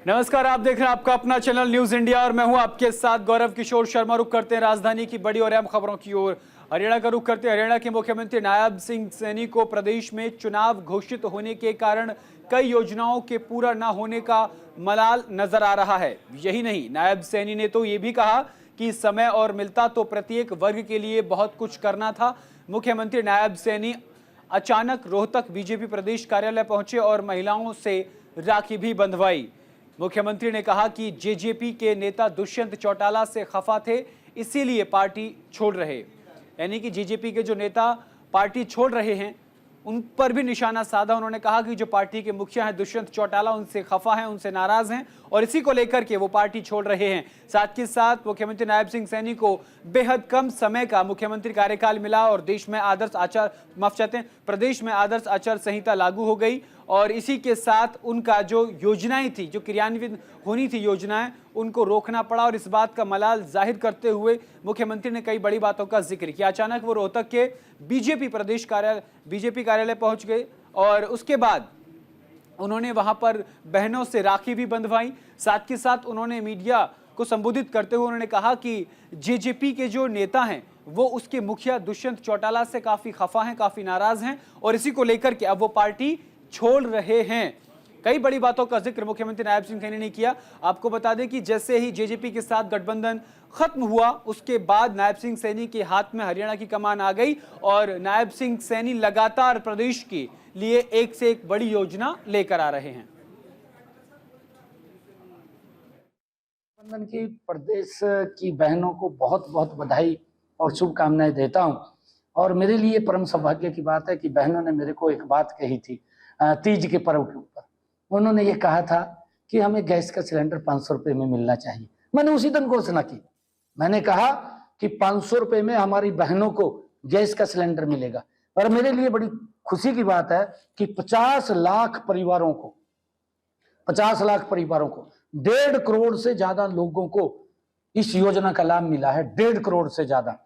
नमस्कार, आप देख रहे हैं आपका अपना चैनल न्यूज इंडिया और मैं हूं आपके साथ गौरव किशोर शर्मा। रुक करते हैं राजधानी की बड़ी और अहम खबरों की ओर। हरियाणा का रुख करते हैं। हरियाणा के मुख्यमंत्री नायब सिंह सैनी को प्रदेश में चुनाव घोषित होने के कारण कई योजनाओं के पूरा न होने का मलाल नजर आ रहा है। यही नहीं, नायब सैनी ने तो ये भी कहा कि समय और मिलता तो प्रत्येक वर्ग के लिए बहुत कुछ करना था। मुख्यमंत्री नायब सैनी अचानक रोहतक बीजेपी प्रदेश कार्यालय पहुंचे और महिलाओं से राखी भी बंधवाई। मुख्यमंत्री ने कहा कि जेजेपी के नेता दुष्यंत चौटाला से खफा थे, इसीलिए पार्टी छोड़ रहे। यानी कि जेजेपी के जो नेता पार्टी छोड़ रहे हैं उन पर भी निशाना साधा। उन्होंने कहा कि जो पार्टी के मुखिया हैं दुष्यंत चौटाला, उनसे खफा हैं, उनसे नाराज हैं और इसी को लेकर के वो पार्टी छोड़ रहे हैं। साथ ही साथ मुख्यमंत्री नायब सिंह सैनी को बेहद कम समय का मुख्यमंत्री कार्यकाल मिला और प्रदेश में आदर्श आचार संहिता लागू हो गई और इसी के साथ उनका जो योजनाएं थी, जो क्रियान्वित होनी थी योजनाएं, उनको रोकना पड़ा। और इस बात का मलाल जाहिर करते हुए मुख्यमंत्री ने कई बड़ी बातों का जिक्र किया। अचानक वो रोहतक के बीजेपी कार्यालय पहुंच गए और उसके बाद उन्होंने वहां पर बहनों से राखी भी बंधवाई। साथ ही साथ उन्होंने मीडिया को संबोधित करते हुए उन्होंने कहा कि जेजेपी के जो नेता हैं वो उसके मुखिया दुष्यंत चौटाला से काफी खफा हैं, काफी नाराज हैं और इसी को लेकर के अब वो पार्टी छोड़ रहे हैं। कई बड़ी बातों का जिक्र मुख्यमंत्री नायब सिंह सैनी ने किया। आपको बता दें कि जैसे ही जेजेपी के साथ गठबंधन खत्म हुआ उसके बाद नायब सिंह सैनी के हाथ में हरियाणा की कमान आ गई और नायब सिंह सैनी लगातार प्रदेश के लिए एक से एक बड़ी योजना लेकर आ रहे हैं। गठबंधन की प्रदेश की बहनों को बहुत बहुत बधाई और शुभकामनाएं देता हूं और मेरे लिए परम सौभाग्य की बात है कि बहनों ने मेरे को एक बात कही थी तीज के पर्व के ऊपर। उन्होंने ये कहा था कि हमें गैस का सिलेंडर 500 रुपए में मिलना चाहिए। मैंने उसी दिन घोषणा की। मैंने कहा कि 500 रुपए में हमारी बहनों को गैस का सिलेंडर मिलेगा। और मेरे लिए बड़ी खुशी की बात है कि 50 लाख परिवारों को 1.5 करोड़ से ज्यादा लोगों को इस योजना का लाभ मिला है। 1.5 करोड़ से ज्यादा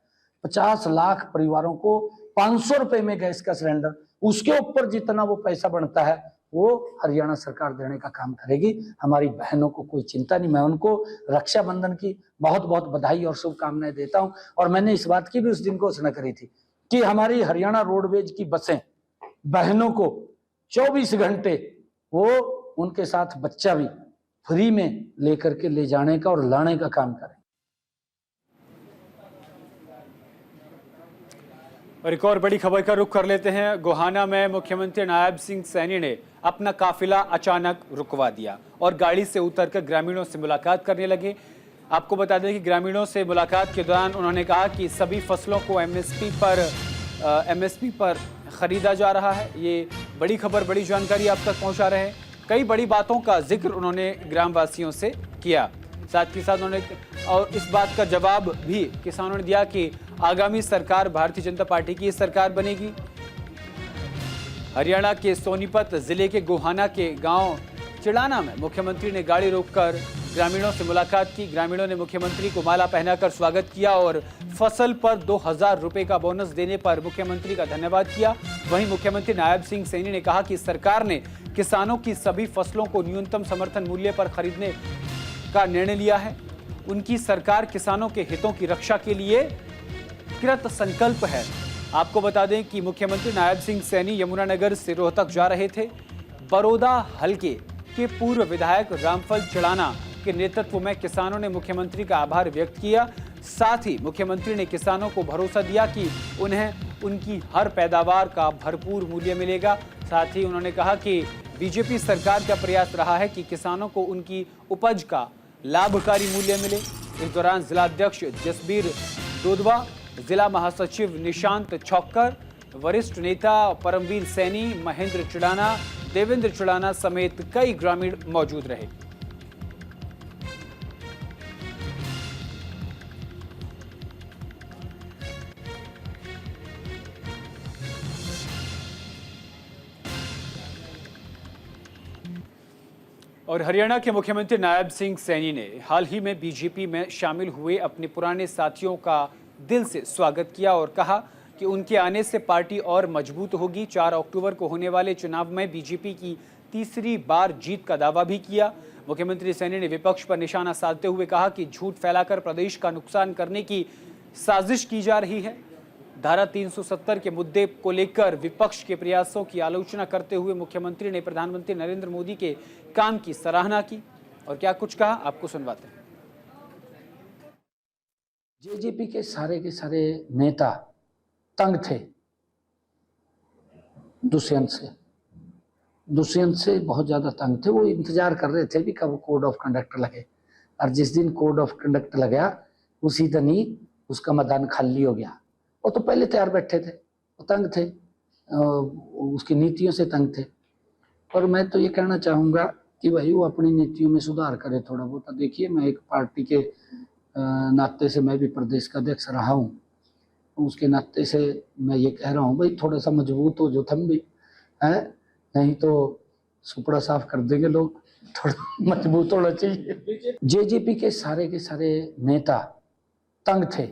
50 लाख परिवारों को 500 रुपए में गैस का सिलेंडर, उसके ऊपर जितना वो पैसा बनता है वो हरियाणा सरकार देने का काम करेगी। हमारी बहनों को कोई चिंता नहीं। मैं उनको रक्षाबंधन की बहुत बहुत बधाई और शुभकामनाएं देता हूं। और मैंने इस बात की भी उस दिन घोषणा करी थी कि हमारी हरियाणा रोडवेज की बसें बहनों को 24 घंटे वो उनके साथ बच्चा भी फ्री में लेकर के ले जाने का और लाने का काम करें। और एक और बड़ी खबर का रुख कर लेते हैं। गोहाना में मुख्यमंत्री नायब सिंह सैनी ने अपना काफिला अचानक रुकवा दिया और गाड़ी से उतरकर ग्रामीणों से मुलाकात करने लगे। आपको बता दें कि ग्रामीणों से मुलाकात के दौरान उन्होंने कहा कि सभी फसलों को एमएसपी पर खरीदा जा रहा है। ये बड़ी खबर, बड़ी जानकारी आप तक पहुंचा रहे हैं। कई बड़ी बातों का जिक्र उन्होंने ग्रामवासियों से किया। साथ ही साथ उन्होंने और इस बात का जवाब भी किसानों ने दिया कि आगामी सरकार भारतीय जनता पार्टी की सरकार बनेगी। हरियाणा के सोनीपत जिले के गोहाना के गांव चिड़ाना में मुख्यमंत्री ने गाड़ी रोककर ग्रामीणों से मुलाकात की। ग्रामीणों ने मुख्यमंत्री को माला पहनाकर स्वागत किया और फसल पर 2000 रुपए का बोनस देने पर मुख्यमंत्री का धन्यवाद किया। वहीं मुख्यमंत्री नायब सिंह सैनी ने कहा कि सरकार ने किसानों की सभी फसलों को न्यूनतम समर्थन मूल्य पर खरीदने का निर्णय लिया है। उनकी सरकार किसानों के हितों की रक्षा के लिए कृत संकल्प है। आपको बता दें कि मुख्यमंत्री नायब सिंह सैनी यमुनानगर से रोहतक जा रहे थे। बड़ौदा हलके के पूर्व विधायक रामफल चिड़ाना के नेतृत्व में किसानों ने मुख्यमंत्री का आभार व्यक्त किया। साथ ही मुख्यमंत्री ने किसानों को भरोसा दिया कि उन्हें उनकी हर पैदावार का भरपूर मूल्य मिलेगा। साथ ही उन्होंने कहा कि बीजेपी सरकार का प्रयास रहा है कि किसानों को उनकी उपज का लाभकारी मूल्य मिले। इस दौरान जिलाध्यक्ष जसबीर दोदवा, जिला महासचिव निशांत छौक्कर, वरिष्ठ नेता परमवीर सैनी, महेंद्र चिड़ाना, देवेंद्र चिड़ाना समेत कई ग्रामीण मौजूद रहे। और हरियाणा के मुख्यमंत्री नायब सिंह सैनी ने हाल ही में बीजेपी में शामिल हुए अपने पुराने साथियों का दिल से स्वागत किया और कहा कि उनके आने से पार्टी और मजबूत होगी। 4 अक्टूबर को होने वाले चुनाव में बीजेपी की तीसरी बार जीत का दावा भी किया। मुख्यमंत्री सैनी ने विपक्ष पर निशाना साधते हुए कहा कि झूठ फैलाकर प्रदेश का नुकसान करने की साजिश की जा रही है। धारा 370 के मुद्दे को लेकर विपक्ष के प्रयासों की आलोचना करते हुए मुख्यमंत्री ने प्रधानमंत्री नरेंद्र मोदी के काम की सराहना की और क्या कुछ कहा, आपको सुनवाते हैं। जेजेपी के सारे नेता तंग थे दुष्यंत से बहुत ज्यादा तंग थे। वो इंतजार कर रहे थे भी कब कोड ऑफ कंडक्ट लगे, और जिस दिन कोड ऑफ कंडक्ट लगा उसी दिन ही उसका मैदान खाली हो गया। वो तो पहले तैयार बैठे थे, वो तंग थे, उसकी नीतियों से तंग थे। और मैं तो ये कहना चाहूँगा कि भाई वो अपनी नीतियों में सुधार करे थोड़ा बहुत। देखिए, मैं एक पार्टी के नाते से मैं भी प्रदेश का अध्यक्ष रहा हूँ, उसके नाते से मैं ये कह रहा हूँ भाई थोड़ा सा मजबूत हो जो थम भी है, नहीं तो सुपड़ा साफ कर देंगे लोग। थोड़ा मजबूत होना चाहिए। जेजेपी के सारे नेता तंग थे।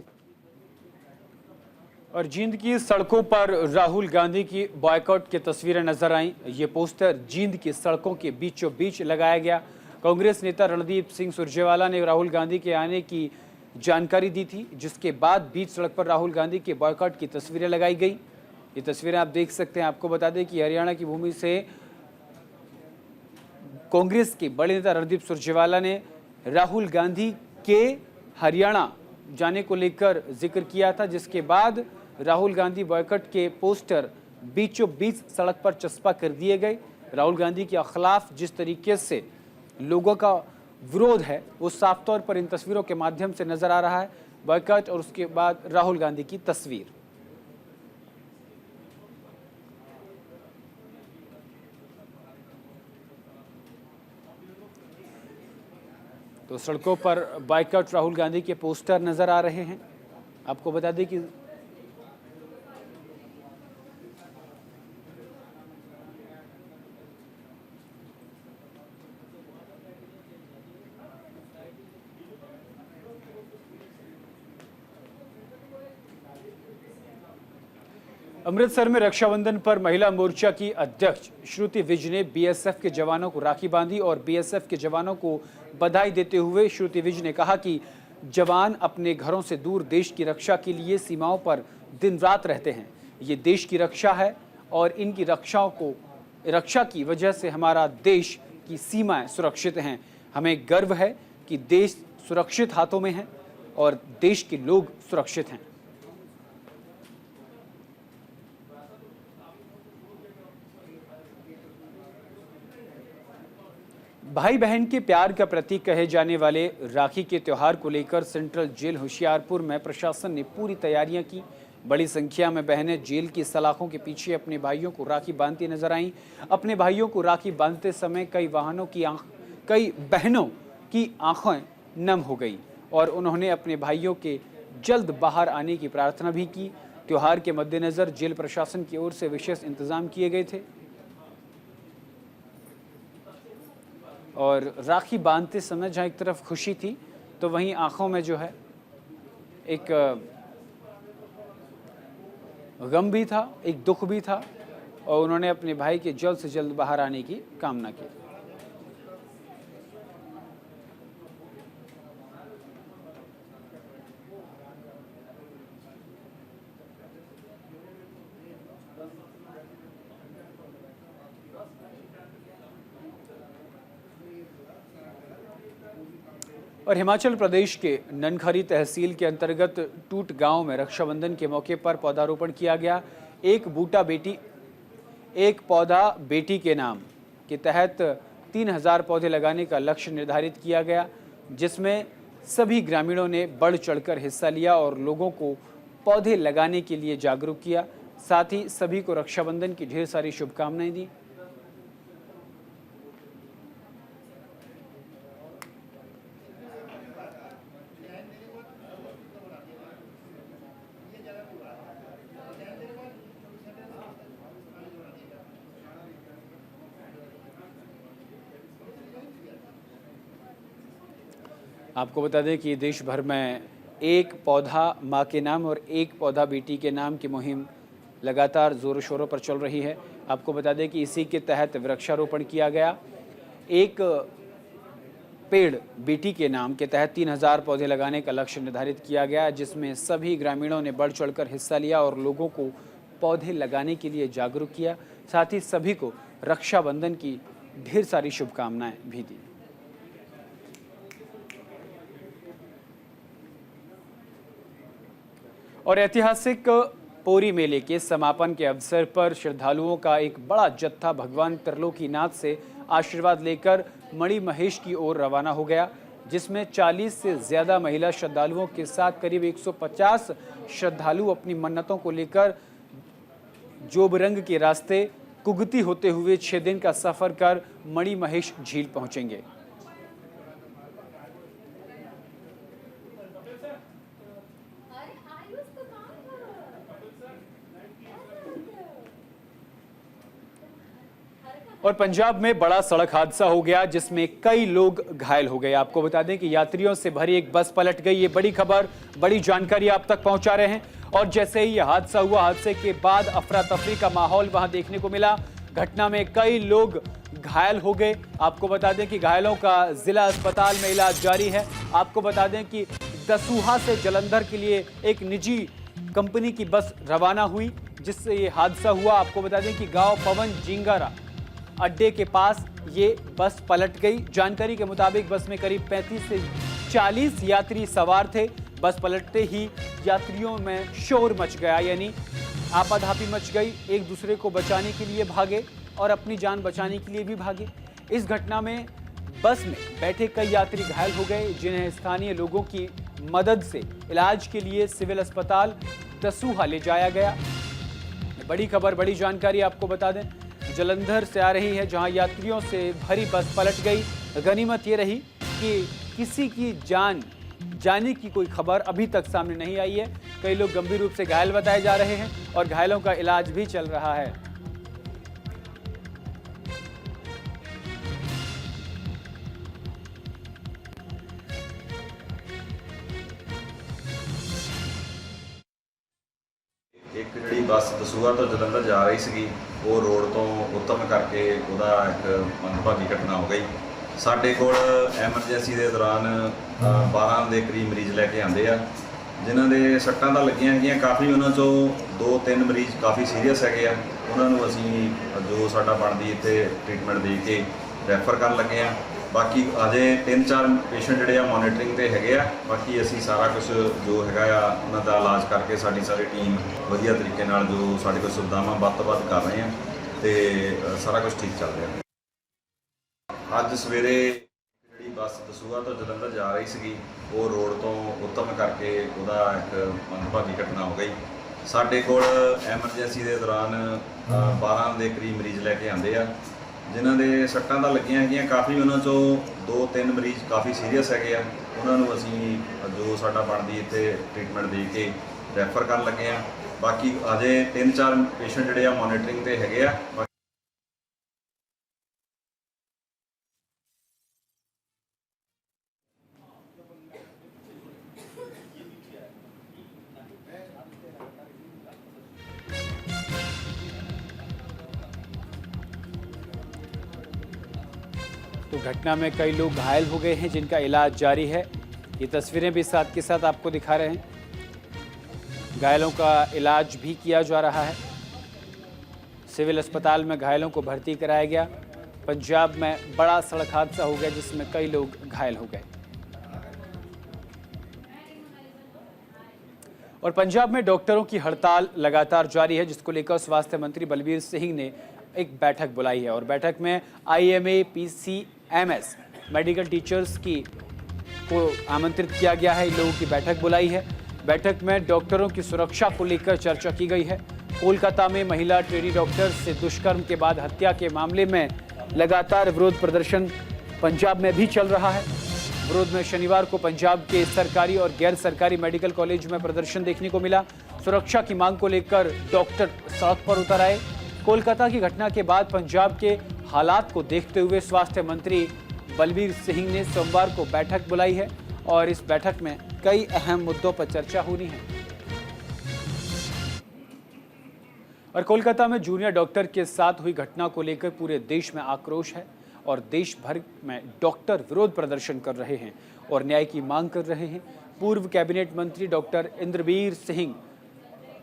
और जींद की सड़कों पर राहुल गांधी की बॉयकॉट की तस्वीरें नजर आईं। ये पोस्टर जींद की सड़कों के बीचों बीच लगाया गया। कांग्रेस नेता रणदीप सिंह सुरजेवाला ने राहुल गांधी के आने की जानकारी दी थी, जिसके बाद बीच सड़क पर राहुल गांधी के बॉयकॉट की तस्वीरें लगाई गई। ये तस्वीरें आप देख सकते हैं। आपको बता दें कि हरियाणा की भूमि से कांग्रेस के बड़े नेता रणदीप सुरजेवाला ने राहुल गांधी के हरियाणा जाने को लेकर जिक्र किया था, जिसके बाद राहुल गांधी बॉयकॉट के पोस्टर बीचों बीच सड़क पर चस्पा कर दिए गए। राहुल गांधी के खिलाफ जिस तरीके से लोगों का विरोध है वो साफ तौर पर इन तस्वीरों के माध्यम से नजर आ रहा है। बॉयकॉट और उसके बाद राहुल गांधी की तस्वीर। तो सड़कों पर बॉयकॉट राहुल गांधी के पोस्टर नजर आ रहे हैं। आपको बता दें कि अमृतसर में रक्षाबंधन पर महिला मोर्चा की अध्यक्ष श्रुति विज ने बीएसएफ के जवानों को राखी बांधी और बीएसएफ के जवानों को बधाई देते हुए श्रुति विज ने कहा कि जवान अपने घरों से दूर देश की रक्षा के लिए सीमाओं पर दिन रात रहते हैं। ये देश की रक्षा है और इनकी रक्षा की वजह से हमारा देश की सीमाएं सुरक्षित हैं। हमें गर्व है कि देश सुरक्षित हाथों में है और देश के लोग सुरक्षित हैं। भाई बहन के प्यार का प्रतीक कहे जाने वाले राखी के त्योहार को लेकर सेंट्रल जेल होशियारपुर में प्रशासन ने पूरी तैयारियां की। बड़ी संख्या में बहनें जेल की सलाखों के पीछे अपने भाइयों को राखी बांधती नजर आईं। अपने भाइयों को राखी बांधते समय कई बहनों की आंखें नम हो गई और उन्होंने अपने भाइयों के जल्द बाहर आने की प्रार्थना भी की। त्योहार के मद्देनजर जेल प्रशासन की ओर से विशेष इंतजाम किए गए थे और राखी बांधते समय जहाँ एक तरफ खुशी थी तो वहीं आंखों में जो है एक गम भी था, एक दुख भी था और उन्होंने अपने भाई के जल्द से जल्द बाहर आने की कामना की। और हिमाचल प्रदेश के ननखरी तहसील के अंतर्गत टूट गांव में रक्षाबंधन के मौके पर पौधारोपण किया गया। एक पौधा बेटी के नाम के तहत 3000 पौधे लगाने का लक्ष्य निर्धारित किया गया, जिसमें सभी ग्रामीणों ने बढ़ चढ़कर हिस्सा लिया और लोगों को पौधे लगाने के लिए जागरूक किया। साथ ही सभी को रक्षाबंधन की ढेर सारी शुभकामनाएं दी। आपको बता दें कि देश भर में एक पौधा मां के नाम और एक पौधा बेटी के नाम की मुहिम लगातार जोरों शोरों पर चल रही है। आपको बता दें कि इसी के तहत वृक्षारोपण किया गया। एक पेड़ बेटी के नाम के तहत 3000 पौधे लगाने का लक्ष्य निर्धारित किया गया, जिसमें सभी ग्रामीणों ने बढ़ चढ़कर हिस्सा लिया और लोगों को पौधे लगाने के लिए जागरूक किया। साथ ही सभी को रक्षाबंधन की ढेर सारी शुभकामनाएं भी दी। और ऐतिहासिक पोरी मेले के समापन के अवसर पर श्रद्धालुओं का एक बड़ा जत्था भगवान त्रिलोकीनाथ से आशीर्वाद लेकर मणिमहेश की ओर रवाना हो गया, जिसमें 40 से ज्यादा महिला श्रद्धालुओं के साथ करीब 150 श्रद्धालु अपनी मन्नतों को लेकर जोबरंग के रास्ते कुगती होते हुए 6 दिन का सफर कर मणिमहेश झील पहुंचेंगे। और पंजाब में बड़ा सड़क हादसा हो गया, जिसमें कई लोग घायल हो गए। आपको बता दें कि यात्रियों से भरी एक बस पलट गई। ये बड़ी खबर, बड़ी जानकारी आप तक पहुंचा रहे हैं। और जैसे ही यह हादसा हुआ, हादसे के बाद अफरा तफरी का माहौल वहां देखने को मिला। घटना में कई लोग घायल हो गए। आपको बता दें कि घायलों का जिला अस्पताल में इलाज जारी है। आपको बता दें कि दसूहा से जालंधर के लिए एक निजी कंपनी की बस रवाना हुई, जिससे ये हादसा हुआ। आपको बता दें कि गांव पवन जिंगारा अड्डे के पास ये बस पलट गई। जानकारी के मुताबिक बस में करीब 35 से 40 यात्री सवार थे। बस पलटते ही यात्रियों में शोर मच गया, यानी आपाधापी मच गई। एक दूसरे को बचाने के लिए भागे और अपनी जान बचाने के लिए भी भागे। इस घटना में बस में बैठे कई यात्री घायल हो गए, जिन्हें स्थानीय लोगों की मदद से इलाज के लिए सिविल अस्पताल दसूहा ले जाया गया। बड़ी खबर, बड़ी जानकारी आपको बता दें, जालंधर से आ रही है, जहां यात्रियों से भरी बस पलट गई। गनीमत ये रही कि किसी की जान जाने की कोई खबर अभी तक सामने नहीं आई है। कई लोग गंभीर रूप से घायल बताए जा रहे हैं और घायलों का इलाज भी चल रहा है। एक ਜਿਹੜੀ ਬੱਸ ਦਸੂਹਾ ਤੋਂ ਜਲੰਧਰ ਜਾ ਰਹੀ ਸੀਗੀ, ਉਹ ਰੋਡ ਤੋਂ ਉਤਰਨ ਕਰਕੇ ਉਹਦਾ ਇੱਕ ਮੰਦਭਾਗੀ ਘਟਨਾ ਹੋ ਗਈ। ਸਾਡੇ ਕੋਲ ਐਮਰਜੈਂਸੀ ਦੇ ਦੌਰਾਨ 12 ਦੇ ਕਰੀਬ ਮਰੀਜ਼ ਲੈ ਕੇ ਆਂਦੇ ਆ, ਜਿਨ੍ਹਾਂ ਦੇ ਸੱਟਾਂ ਤਾਂ ਲੱਗੀਆਂ ਹੈਗੀਆਂ ਕਾਫੀ। ਉਹਨਾਂ ਚੋਂ 2-3 ਮਰੀਜ਼ ਕਾਫੀ ਸੀਰੀਅਸ ਹੈਗੇ ਆ। ਉਹਨਾਂ ਨੂੰ ਅਸੀਂ ਜੋ ਸਾਡਾ ਬਣਦੀ ਇੱਥੇ ਟ੍ਰੀਟਮੈਂਟ ਦੇ ਕੇ ਰੈਫਰ ਕਰਨ ਲੱਗੇ ਆ। ਬਾਕੀ ਅਜੇ 3-4 ਪੇਸ਼ੈਂਟ ਜਿਹੜੇ ਆ ਮੋਨੀਟਰਿੰਗ ਤੇ ਹੈਗੇ ਆ। ਬਾਕੀ ਅਸੀਂ ਸਾਰਾ ਕੁਝ ਜੋ ਹੈਗਾ ਆ ਉਹਨਾਂ ਦਾ ਇਲਾਜ ਕਰਕੇ ਸਾਡੀ ਸਾਰੀ ਟੀਮ ਵਧੀਆ ਤਰੀਕੇ ਨਾਲ ਜੋ ਸਾਡੇ ਕੋਲ ਸੁਵਿਧਾਵਾਂ ਵੱਧ ਤੋਂ ਵੱਧ ਕਰ ਰਹੇ ਆ ਤੇ ਸਾਰਾ ਕੁਝ ਠੀਕ ਚੱਲ ਰਿਹਾ। ਅੱਜ ਸਵੇਰੇ ਜਿਹੜੀ ਬੱਸ ਦਸੂਹਾ ਤੋਂ ਜਲੰਧਰ ਜਾ ਰਹੀ ਸੀਗੀ, ਉਹ ਰੋਡ ਤੋਂ ਉਤਰਨ ਕਰਕੇ ਉਹਦਾ ਇੱਕ ਮੰਦਭਾਗੀ ਘਟਨਾ ਹੋ ਗਈ। ਸਾਡੇ ਕੋਲ ਐਮਰਜੈਂਸੀ ਦੇ ਦੌਰਾਨ 12 ਦੇ ਕਰੀਬ ਮਰੀਜ਼ ਲੈ ਕੇ ਆਂਦੇ ਆ, ਜਿਨ੍ਹਾਂ ਦੇ ਸੱਟਾਂ ਤਾਂ ਲੱਗੀਆਂ ਹੈਗੀਆਂ ਕਾਫੀ। ਉਹਨਾਂ ਚੋਂ 2-3 ਮਰੀਜ਼ ਕਾਫੀ ਸੀਰੀਅਸ ਹੈਗੇ ਆ। ਉਹਨਾਂ ਨੂੰ ਅਸੀਂ ਜੋ ਸਾਡਾ ਬਣਦੀ ਇੱਥੇ ਟ੍ਰੀਟਮੈਂਟ ਦੇ ਕੇ ਰੈਫਰ ਕਰਨ ਲੱਗੇ ਆ। ਬਾਕੀ ਅਜੇ 3-4 ਪੇਸ਼ੈਂਟ ਜਿਹੜੇ ਆ ਮੋਨੀਟਰਿੰਗ ਤੇ ਹੈਗੇ ਆ। तो घटना में कई लोग घायल हो गए हैं, जिनका इलाज जारी है। ये तस्वीरें भी साथ के साथ आपको दिखा रहे हैं। घायलों का इलाज भी किया जा रहा है। सिविल अस्पताल में घायलों को भर्ती कराया गया। पंजाब में बड़ा सड़क हादसा हो गया, जिसमें कई लोग घायल हो गए। और पंजाब में डॉक्टरों की हड़ताल लगातार जारी है, जिसको लेकर स्वास्थ्य मंत्री बलबीर सिंह ने एक बैठक बुलाई है। और बैठक में IMA PCMS मेडिकल टीचर्स को आमंत्रित किया गया है। इन लोगों की बैठक बुलाई है। बैठक में डॉक्टरों की सुरक्षा को लेकर चर्चा की गई है। कोलकाता में महिला ट्रेनी डॉक्टर से दुष्कर्म के बाद हत्या के मामले में लगातार विरोध प्रदर्शन पंजाब में भी चल रहा है। विरोध में शनिवार को पंजाब के सरकारी और गैर सरकारी मेडिकल कॉलेज में प्रदर्शन देखने को मिला। सुरक्षा की मांग को लेकर डॉक्टर सड़क पर उतर आए। कोलकाता की घटना के बाद पंजाब के हालात को देखते हुए स्वास्थ्य मंत्री बलबीर सिंह ने सोमवार को बैठक बुलाई है और इस बैठक में कई अहम मुद्दों पर चर्चा होनी है। और कोलकाता में जूनियर डॉक्टर के साथ हुई घटना को लेकर पूरे देश में आक्रोश है और देश भर में डॉक्टर विरोध प्रदर्शन कर रहे हैं और न्याय की मांग कर रहे हैं। पूर्व कैबिनेट मंत्री डॉक्टर इंद्रवीर सिंह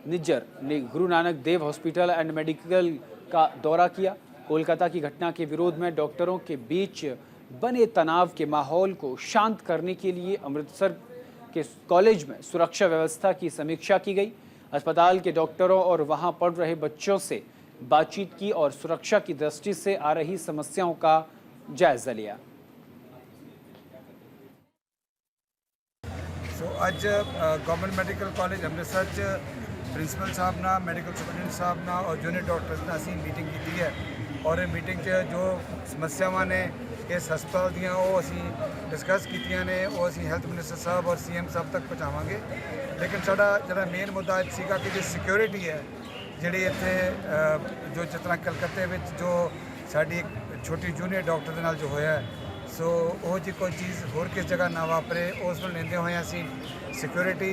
निज्जर ने Guru Nanak Dev hospital and medical का दौरा किया। कोलकाता की घटना के विरोध में डॉक्टरों के बीच बने तनाव के माहौल को शांत करने के लिए अमृतसर के कॉलेज में सुरक्षा व्यवस्था की समीक्षा की गई। अस्पताल के डॉक्टरों और वहां पढ़ रहे बच्चों से बातचीत की और सुरक्षा की दृष्टि से आ रही समस्याओं का जायजा लिया। ਅੱਜ ਗਵਰਨਮੈਂਟ ਮੈਡੀਕਲ ਕਾਲਜ ਅੰਮ੍ਰਿਤਸਰ 'ਚ ਪ੍ਰਿੰਸੀਪਲ ਸਾਹਿਬ ਨਾਲ ਮੈਡੀਕਲ ਸੁਪਰਡੈਂਟ ਸਾਹਿਬ ਨਾਲ ਔਰ ਜੂਨੀਅਰ ਡਾਕਟਰਸ ਨਾਲ ਅਸੀਂ ਮੀਟਿੰਗ ਕੀਤੀ ਹੈ ਔਰ ਇਹ ਮੀਟਿੰਗ 'ਚ ਜੋ ਸਮੱਸਿਆਵਾਂ ਨੇ ਇਸ ਹਸਪਤਾਲ ਦੀਆਂ ਉਹ ਅਸੀਂ ਡਿਸਕਸ ਕੀਤੀਆਂ ਨੇ, ਉਹ ਅਸੀਂ ਹੈਲਥ ਮਿਨਿਸਟਰ ਸਾਹਿਬ ਔਰ ਸੀਐਮ ਸਾਹਿਬ ਤੱਕ ਪਹੁੰਚਾਵਾਂਗੇ। ਲੇਕਿਨ ਸਾਡਾ ਜਿਹੜਾ ਮੇਨ ਮੁੱਦਾ ਸੀਗਾ ਕਿ ਜੇ ਸਿਕਿਉਰਿਟੀ ਹੈ ਜਿਹੜੀ ਇੱਥੇ ਜੋ ਜਿਸ ਤਰ੍ਹਾਂ ਕਲਕੱਤੇ ਵਿੱਚ ਜੋ ਸਾਡੀ ਇੱਕ ਛੋਟੀ ਜੂਨੀਅਰ ਡਾਕਟਰ ਦੇ ਨਾਲ ਜੋ ਹੋਇਆ ਸੋ ਉਹ ਜੀ ਕੋਈ ਚੀਜ਼ ਹੋਰ ਕਿਸ ਜਗ੍ਹਾ ਨਾ ਵਾਪਰੇ ਉਸ ਨੂੰ ਲੈਂਦੇ ਹੋਏ ਅਸੀਂ ਸਿਕਿਉਰਿਟੀ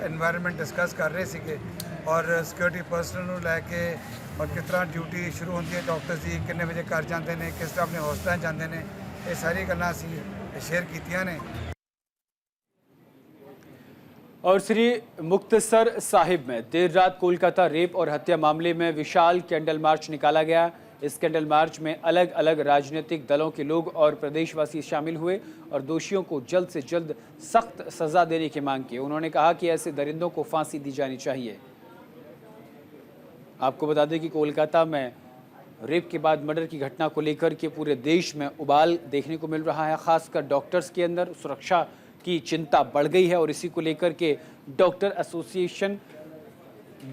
এনवायरमेंट ਡਿਸਕਸ ਕਰ ਰਹੇ ਸੀਗੇ ਔਰ ਸਿਕਿਉਰਿਟੀ ਪਰਸਨਲ ਨੂੰ ਲੈ ਕੇ ਔਰ ਕਿਸ ਤਰ੍ਹਾਂ ਡਿਊਟੀ ਸ਼ੁਰੂ ਹੁੰਦੀ ਹੈ ਡਾਕਟਰਸ ਦੀ, ਕਿੰਨੇ ਵਜੇ ਘਰ ਜਾਂਦੇ ਨੇ, ਕਿਸ ਤਰ੍ਹਾਂ ਆਪਣੇ ਹਸਪਤਾਲਾਂ ਜਾਂਦੇ ਨੇ, ਇਹ ਸਾਰੀ ਗੱਲਾਂ ਅਸੀਂ शेयर कीतियां ने। और श्री मुक्तसर साहिब में देर रात कोलकाता रेप और हत्या मामले में विशाल कैंडल मार्च निकाला गया। इस कैंडल मार्च में अलग अलग राजनीतिक दलों के लोग और प्रदेशवासी शामिल हुए और दोषियों को जल्द से जल्द सख्त सजा देने की मांग की। उन्होंने कहा कि ऐसे दरिंदों को फांसी दी जानी चाहिए। आपको बता दें कि कोलकाता में रेप के बाद मर्डर की घटना को लेकर के पूरे देश में उबाल देखने को मिल रहा है। खासकर डॉक्टर्स के अंदर सुरक्षा की चिंता बढ़ गई है और इसी को लेकर के डॉक्टर एसोसिएशन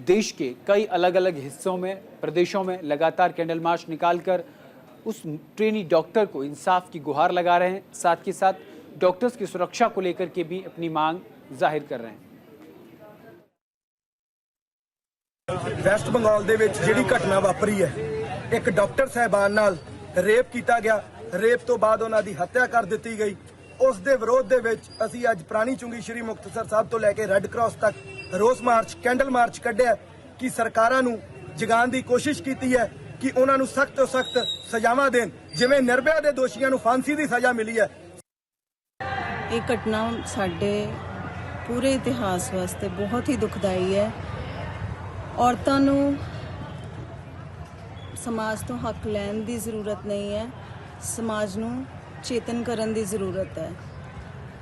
देश के कई अलग अलग हिस्सों में, प्रदेशों में लगातार कैंडल मार्च निकालकर उस ट्रेनी डॉक्टर को इंसाफ की गुहार लगा रहे हैं। साथ ही साथ डॉक्टर्स की सुरक्षा को लेकर के भी अपनी मांग जाहिर कर रहे हैं। वेस्ट बंगाल दे विच जिहड़ी घटना वापरी है, एक डॉक्टर साहबान नाल रेप किया गया, रेप तो बाद उन्हां दी हत्या कर दी गई। उस दे विरोध दे विच असीं अज पुरानी चुंगी श्री मुक्तसर साहब तो लैके रैड क्रॉस तक रोस मार्च, कैंडल मार्च कढ़िया कि सरकारां नूं जगाउण दी कोशिश कीती है कि उन्हां नूं सख्त तो सख्त सजावां देण, जिवें निर्भया दे दोषियां नूं फांसी दी सजा मिली है। ਇਹ ਘਟਨਾ ਸਾਡੇ ਪੂਰੇ ਇਤਿਹਾਸ ਵਾਸਤੇ ਬਹੁਤ ਹੀ ਦੁਖਦਾਈ ਹੈ। ਔਰਤਾਂ ਨੂੰ समाज तो हक लैन की ज़रूरत नहीं है, समाज नूं चेतन करन की ज़रूरत है।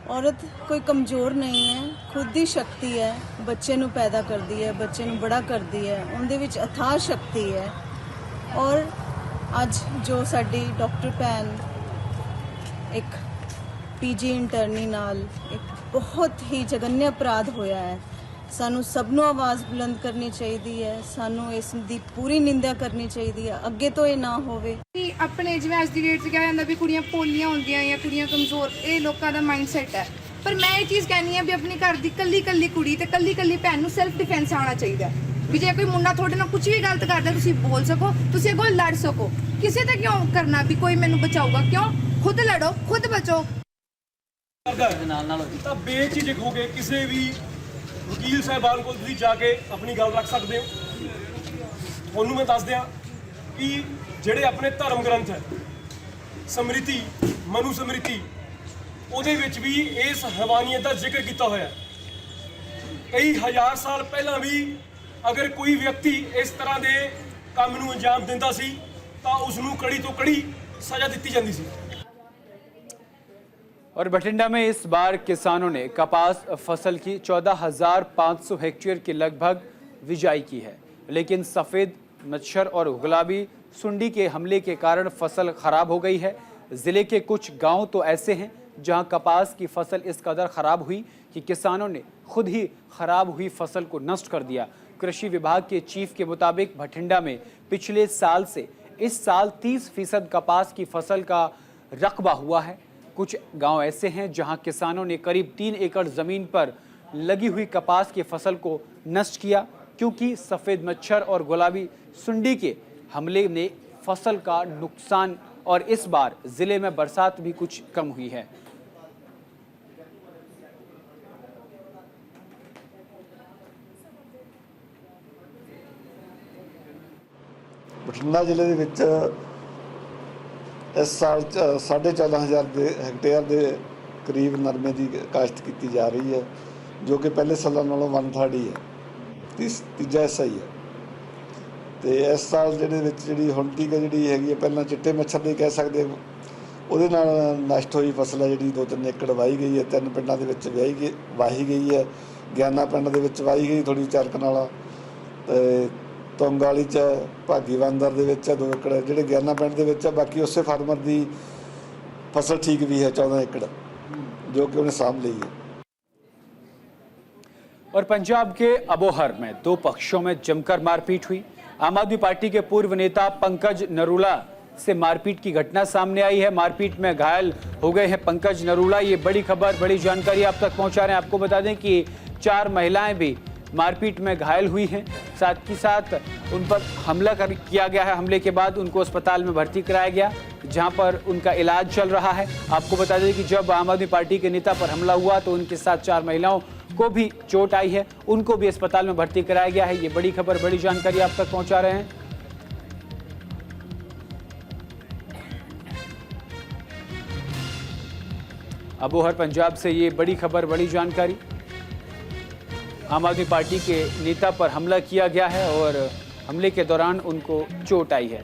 औरत कोई कमज़ोर नहीं है, खुद की शक्ति है, बच्चे नूं पैदा करती है, बच्चे नूं बड़ा करती है, उनदे विच अथाह शक्ति है। और अज जो साडी डॉक्टर भैन एक पीजी इंटरनी नाल एक बहुत ही जघन्य अपराध होया है, सानू सबनों आवाज़ बुलंद करनी चाहिए है, सानू इस दी पूरी निंदा करनी चाहिए है, अगे तो ये ना होवे। अपने जिवें अज दी डेट च कहा जांदा भी कुड़ियां पोलियां होंदियां या कुड़ियां कमज़ोर, ये लोगों का माइंडसैट है। पर मैं ये चीज़ कहनी है भी अपने घर की कल्ली कल्ली कुड़ी ते कल्ली कल्ली भैन नूं सैल्फ डिफेंस आना चाहिए भी जे कोई मुंडा थोड़े नाल कुछ भी गलत करदा तुसीं बोल सको, तुसीं अगों लड़ सको। किसी ते क्यों करना भी कोई मैनूं बचाऊगा, क्यों? खुद लड़ो, खुद बचो। ਤਾਂ ਬੇਝਿਜਕ ਹੋ ਕੇ ਕਿਸੇ ਵੀ ਵਕੀਲ ਸਾਹਿਬਾਨ ਕੋਲ ਤੁਸੀਂ ਜਾ ਕੇ ਆਪਣੀ ਗੱਲ ਰੱਖ ਸਕਦੇ ਹੋ। ਤੁਹਾਨੂੰ ਮੈਂ ਦੱਸ ਦਿਆਂ ਕਿ ਜਿਹੜੇ ਆਪਣੇ ਧਰਮ ਗ੍ਰੰਥ ਹੈ ਸਮ੍ਰਿਤੀ, ਮਨੂ ਸਮ੍ਰਿਤੀ, ਉਹਦੇ ਵਿੱਚ ਵੀ ਇਸ ਹੈਵਾਨੀਅਤ ਦਾ ਜ਼ਿਕਰ ਕੀਤਾ ਹੋਇਆ। ਕਈ ਹਜ਼ਾਰ ਸਾਲ ਪਹਿਲਾਂ ਵੀ ਅਗਰ ਕੋਈ ਵਿਅਕਤੀ ਇਸ ਤਰ੍ਹਾਂ ਦੇ ਕੰਮ ਨੂੰ ਅੰਜਾਮ ਦਿੰਦਾ ਸੀ ਤਾਂ ਉਸ ਨੂੰ ਕੜੀ ਤੋਂ ਕੜੀ ਸਜ਼ਾ ਦਿੱਤੀ ਜਾਂਦੀ ਸੀ। और बठिंडा में इस बार किसानों ने कपास फसल की 14,500 हेक्टेयर की लगभग बिजाई की है, लेकिन सफ़ेद मच्छर और गुलाबी सुंडी के हमले के कारण फसल खराब हो गई है। ज़िले के कुछ गांव तो ऐसे हैं जहां कपास की फसल इस कदर ख़राब हुई कि किसानों ने खुद ही ख़राब हुई फसल को नष्ट कर दिया। कृषि विभाग के चीफ के मुताबिक बठिंडा में पिछले साल से इस साल 30% कपास की फसल का रकबा हुआ है। कुछ गांव ऐसे हैं जहां किसानों ने करीब 3 एकड़ ज़मीन पर लगी हुई कपास की फसल को नष्ट किया, क्योंकि सफ़ेद मच्छर और गुलाबी सुंडी के हमले ने फसल का नुकसान, और इस बार ज़िले में बरसात भी कुछ कम हुई है। ਬਠਿੰਡਾ ਜ਼ਿਲ੍ਹੇ ਦੇ ਵਿੱਚ ਇਸ ਸਾਲ 14,500 ਦੇ ਹੈਕਟੇਅਰ ਦੇ ਕਰੀਬ ਨਰਮੇ ਦੀ ਕਾਸ਼ਤ ਕੀਤੀ ਜਾ ਰਹੀ ਹੈ, ਜੋ ਕਿ ਪਹਿਲੇ ਸਾਲਾਂ ਨਾਲੋਂ 1/3 ਹੀ ਹੈ, ਤੀਜਾ ਹਿੱਸਾ ਹੀ ਹੈ। ਤੇ ਇਸ ਸਾਲ ਜਿਹੜੇ ਵਿੱਚ ਜਿਹੜੀ ਹੁਣ ਤੀਕ ਜਿਹੜੀ ਹੈਗੀ ਹੈ, ਪਹਿਲਾਂ ਚਿੱਟੇ ਮੱਛਰ ਦੀ ਕਹਿ ਸਕਦੇ ਹਾਂ, ਉਹਦੇ ਨਾਲ ਨਸ਼ਟ ਹੋਈ ਫਸਲ ਹੈ ਜਿਹੜੀ 2-3 ਏਕੜ ਵਾਹੀ ਗਈ ਹੈ, 3 ਪਿੰਡਾਂ ਦੇ ਵਿੱਚ ਵਾਹੀ ਗਈ ਹੈ। ਗਿਆਨਾ ਪਿੰਡ ਦੇ ਵਿੱਚ ਵਾਹੀ ਗਈ ਥੋੜ੍ਹੀ ਚਰਕ ਨਾਲ, ਤੇ ਤੁੰਗ ਵਾਲੀ 'ਚ ਭਾਗੀ ਬਾਂਦਰ ਦੇ ਵਿੱਚ 2 ਏਕੜ ਜਿਹੜੇ ਗਿਆਨਾ ਪਿੰਡ ਦੇ ਵਿੱਚ ਆ। ਬਾਕੀ ਉਸੇ ਫਾਰਮਰ ਦੀ फसल ठीक भी है 14 एकड़, जो कि उन्हें साम ली है। और पंजाब के अबोहर में 2 पक्षों में जमकर मारपीट हुई। आम आदमी पार्टी के पूर्व नेता पंकज नरूला से मारपीट की घटना सामने आई है। मारपीट में घायल हो गए हैं पंकज नरूला। ये बड़ी खबर, बड़ी जानकारी आप तक पहुंचा रहे हैं। आपको बता दें कि 4 महिलाएं भी मारपीट में घायल हुई हैं। साथ ही साथ उन पर हमला किया गया है। हमले के बाद उनको अस्पताल में भर्ती कराया गया, जहां पर उनका इलाज चल रहा है। आपको बता दें कि जब आम आदमी पार्टी के नेता पर हमला हुआ तो उनके साथ 4 महिलाओं को भी चोट आई है, उनको भी अस्पताल में भर्ती कराया गया है। ये बड़ी खबर, बड़ी जानकारी आप तक पहुंचा रहे हैं। अबोहर पंजाब से ये बड़ी खबर, बड़ी जानकारी। आम आदमी पार्टी के नेता पर हमला किया गया है और हमले के दौरान उनको चोट आई है।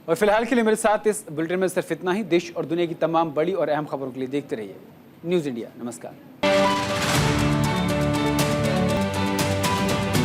और फिलहाल के लिए मेरे साथ इस बुलेटिन में सिर्फ इतना ही। देश और दुनिया की तमाम बड़ी और अहम खबरों के लिए देखते रहिए न्यूज़ इंडिया। नमस्कार।